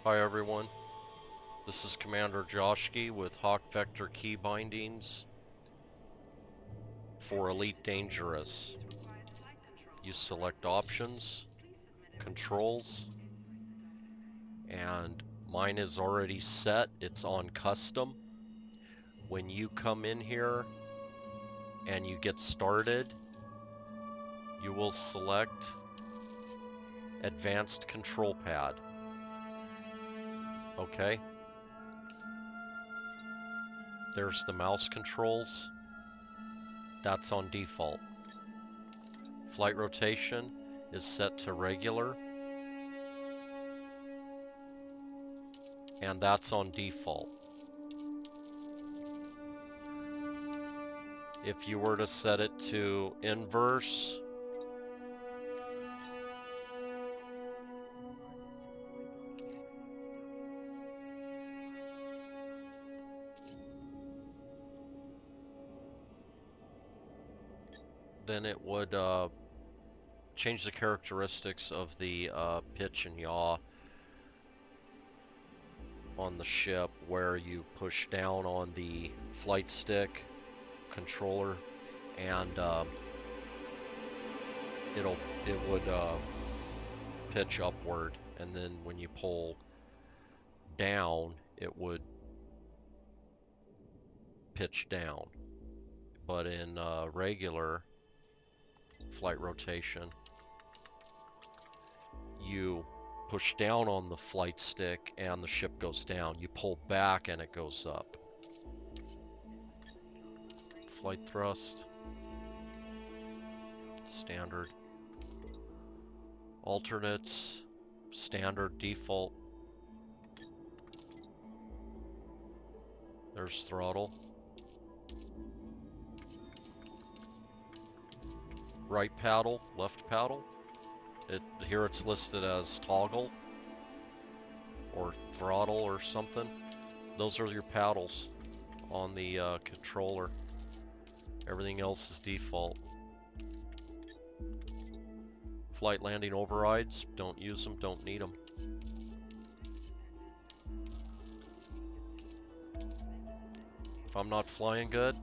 Hi everyone, this is Commander Joshki with Hawk Vector Key Bindings for Elite Dangerous. You select options, controls, and mine is already set, it's on custom. When you come in here and you get started, you will select Advanced Control Pad. Okay. There's the mouse controls. That's on default. Flight rotation is set to regular. And that's on default. If you were to set it to inverse, then it would change the characteristics of the pitch and yaw on the ship, where you push down on the flight stick controller and it would pitch upward, and then when you pull down it would pitch down. But in regular flight rotation, you push down on the flight stick and the ship goes down. You pull back and it goes up. Flight thrust, standard. Alternates, standard, default. There's throttle. Right paddle, left paddle. Here it's listed as toggle or throttle or something. Those are your paddles on the controller. Everything else is default. Flight landing overrides, don't use them, don't need them. If I'm not flying good,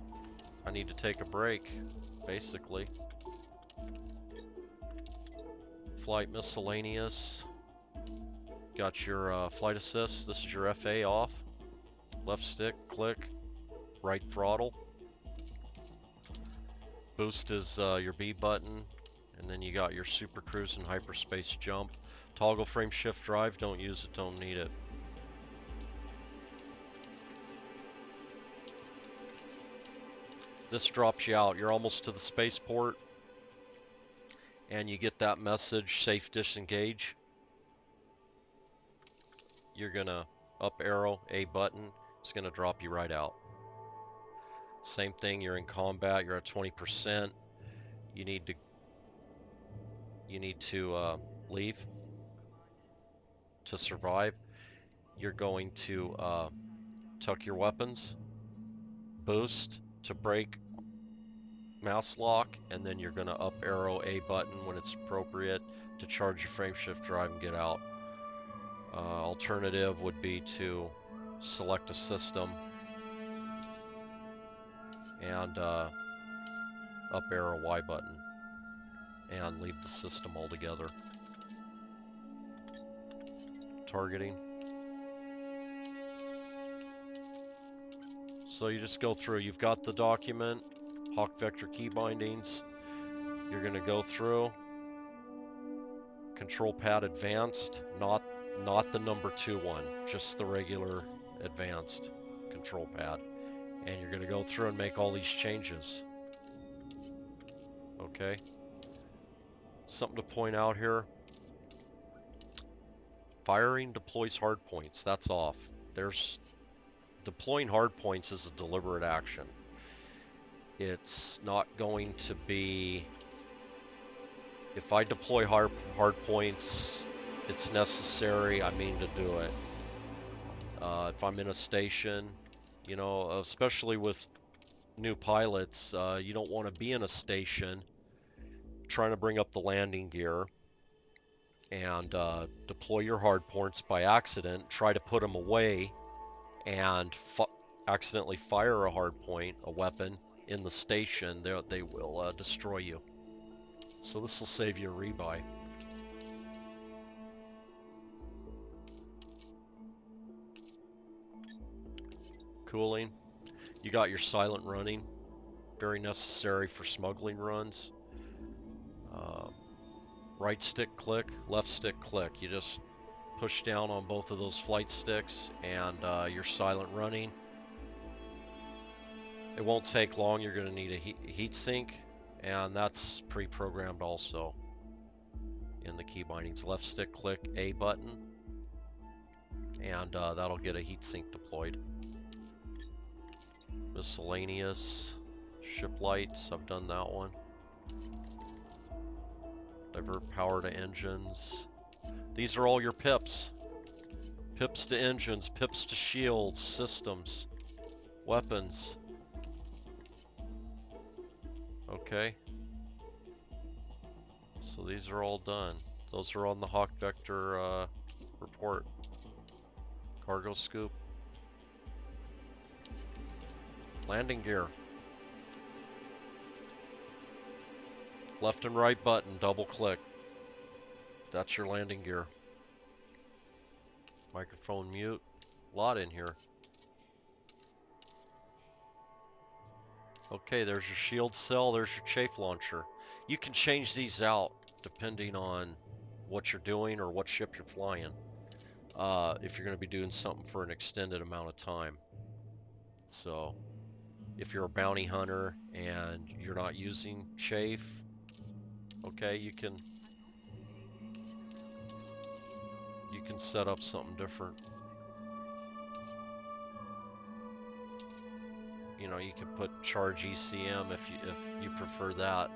I need to take a break, basically. Flight miscellaneous. Got your flight assist. This is your FA off. Left stick, click. Right throttle. Boost is your B button. And then you got your super cruise and hyperspace jump. Toggle frame shift drive. Don't use it, don't need it. This drops you out. You're almost to the spaceport. And you get that message, safe disengage. You're gonna up arrow, A button, it's gonna drop you right out. Same thing, you're in combat, you're at 20%. You need to leave to survive. You're going to tuck your weapons, boost to break mouse lock, and then you're going to up arrow A button when it's appropriate to charge your frame shift drive and get out. Alternative would be to select a system and up arrow Y button and leave the system altogether. Targeting. So you just go through, you've got the document, Hawk Vector Key Bindings. You're going to go through Control Pad Advanced, not the number 2 one, just the regular Advanced Control Pad. And you're going to go through and make all these changes. Okay. Something to point out here. Firing deploys hardpoints. That's off. Deploying hardpoints is a deliberate action. It's not going to be, if I deploy hardpoints, it's necessary, I mean to do it. If I'm in a station, you know, especially with new pilots, you don't want to be in a station trying to bring up the landing gear and deploy your hard points by accident, try to put them away, and accidentally fire a hard point, a weapon, in the station, they will destroy you. So this will save you a rebuy. Cooling. You got your silent running. Very necessary for smuggling runs. Right stick click, left stick click. You just push down on both of those flight sticks and your silent running. It won't take long. You're going to need a heat sink, and that's pre-programmed also in the key bindings. Left stick click A button, and that'll get a heat sink deployed. Miscellaneous, ship lights, I've done that one. Divert power to engines. These are all your pips. Pips to engines, pips to shields, systems, weapons. Okay. So these are all done. Those are on the Hawk Vector report. Cargo scoop. Landing gear. Left and right button, double click. That's your landing gear. Microphone mute. A lot in here. Okay, there's your shield cell, there's your chafe launcher. You can change these out depending on what you're doing or what ship you're flying. If you're going to be doing something for an extended amount of time. So, if you're a bounty hunter and you're not using chafe, okay, you can set up something different. You know, you can put charge ECM if you prefer that.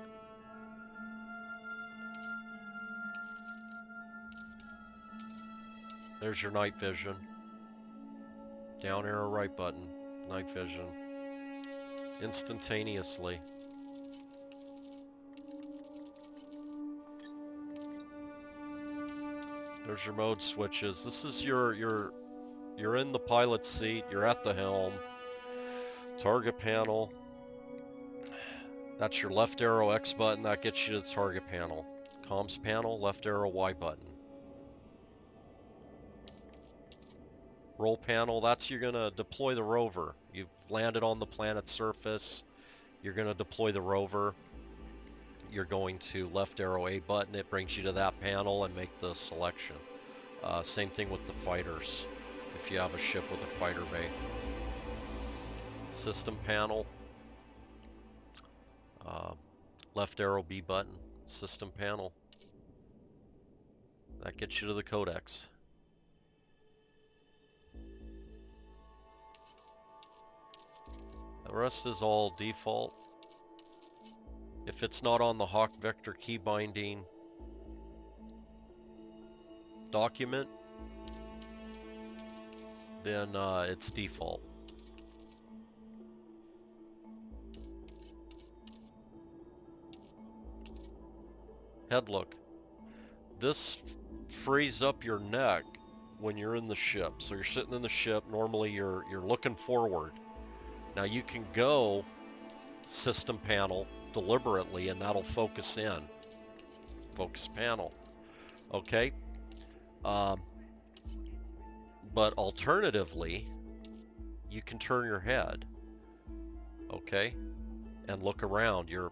There's your night vision. Down arrow right button, night vision. Instantaneously. There's your mode switches. This is you're in the pilot seat, you're at the helm. Target panel. That's your left arrow X button, that gets you to the target panel. Comms panel, left arrow Y button. Roll panel, that's you're gonna deploy the rover. You've landed on the planet's surface. You're gonna deploy the rover. You're going to left arrow A button, it brings you to that panel and make the selection. Same thing with the fighters, if you have a ship with a fighter bay. System panel, left arrow B button, system panel. That gets you to the codex. The rest is all default. If it's not on the Hawk Vector key binding document, then it's default. Head look. This frees up your neck when you're in the ship. So you're sitting in the ship, normally you're looking forward. Now you can go system panel deliberately and that'll focus in. Focus panel. Okay. But alternatively, you can turn your head. Okay. And look around. You're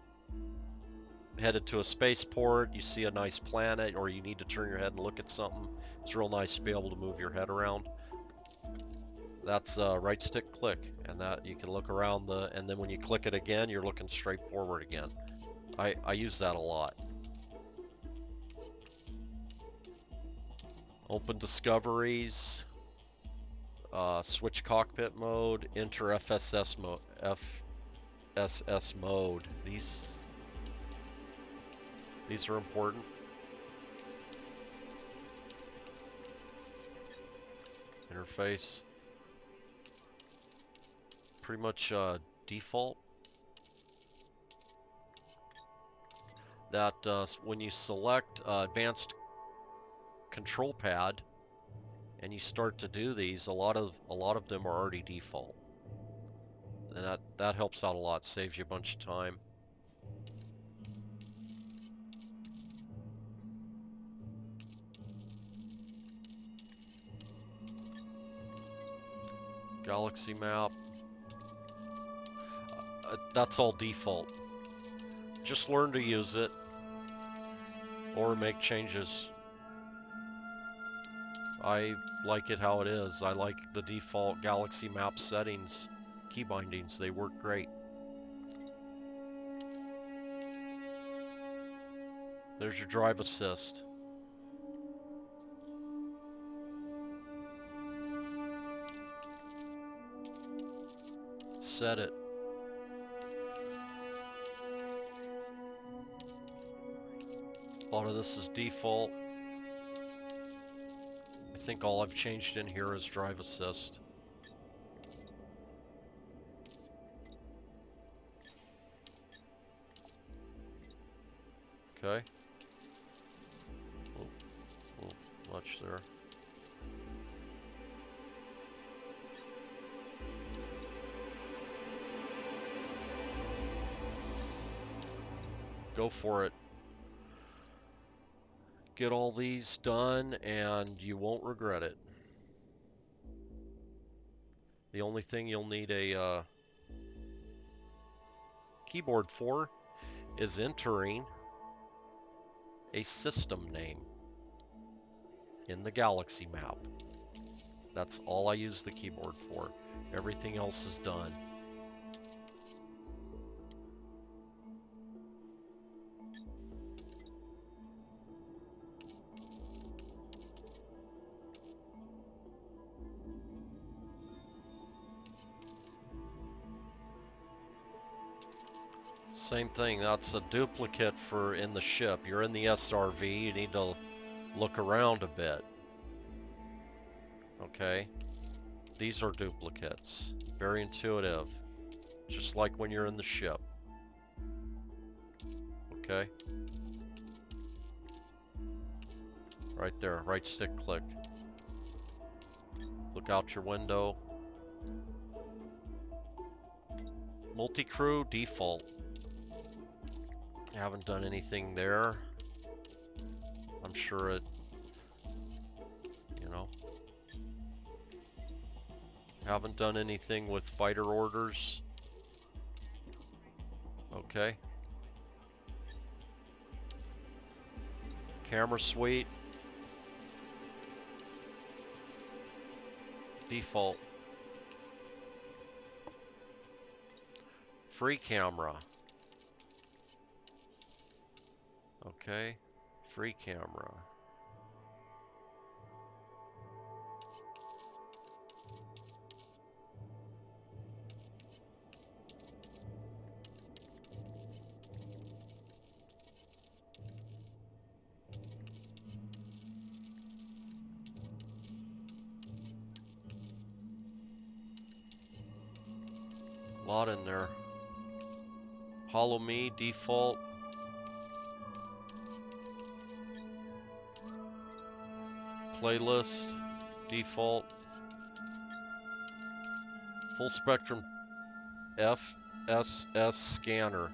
headed to a spaceport, you see a nice planet, or you need to turn your head and look at something. It's real nice to be able to move your head around. That's right stick click, and that you can look around and then when you click it again, you're looking straight forward again. I use that a lot. Open discoveries, switch cockpit mode, enter FSS mode. These are important. Interface. Pretty much default. That when you select advanced control pad and you start to do these, a lot of them are already default. And that helps out a lot, saves you a bunch of time. Galaxy map. That's all default. Just learn to use it or make changes. I like it how it is. I like the default Galaxy map settings, key bindings. They work great. There's your drive assist. Set it. A lot of this is default. I think all I've changed in here is drive assist. Okay. Oh, much there. Go for it. Get all these done and you won't regret it. The only thing you'll need a keyboard for is entering a system name in the Galaxy map. That's all I use the keyboard for. Everything else is done. Same thing, that's a duplicate for in the ship. You're in the SRV, you need to look around a bit. Okay? These are duplicates. Very intuitive. Just like when you're in the ship. Okay? Right there, right stick click. Look out your window. Multi-crew, default. Haven't done anything there. I'm sure it, you know. Haven't done anything with fighter orders. Okay. Camera suite. Default. Free camera. Okay, free camera. A lot in there. Follow me, default. Playlist, default. Full spectrum FSS scanner.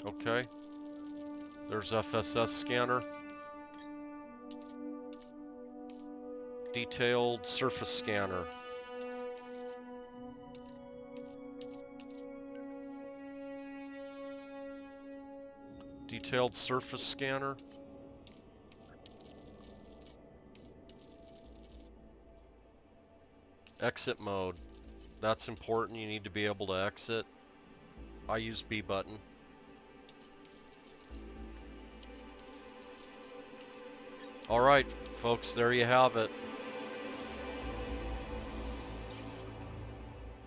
Okay. There's FSS scanner. Detailed surface scanner. Detailed surface scanner. Exit mode. That's important. You need to be able to exit. I use B button. Alright, folks, there you have it.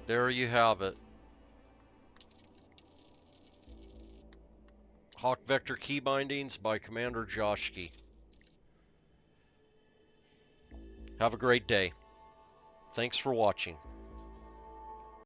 There you have it. Hawk Vector Key Bindings by Commander Joshki. Have a great day. Thanks for watching.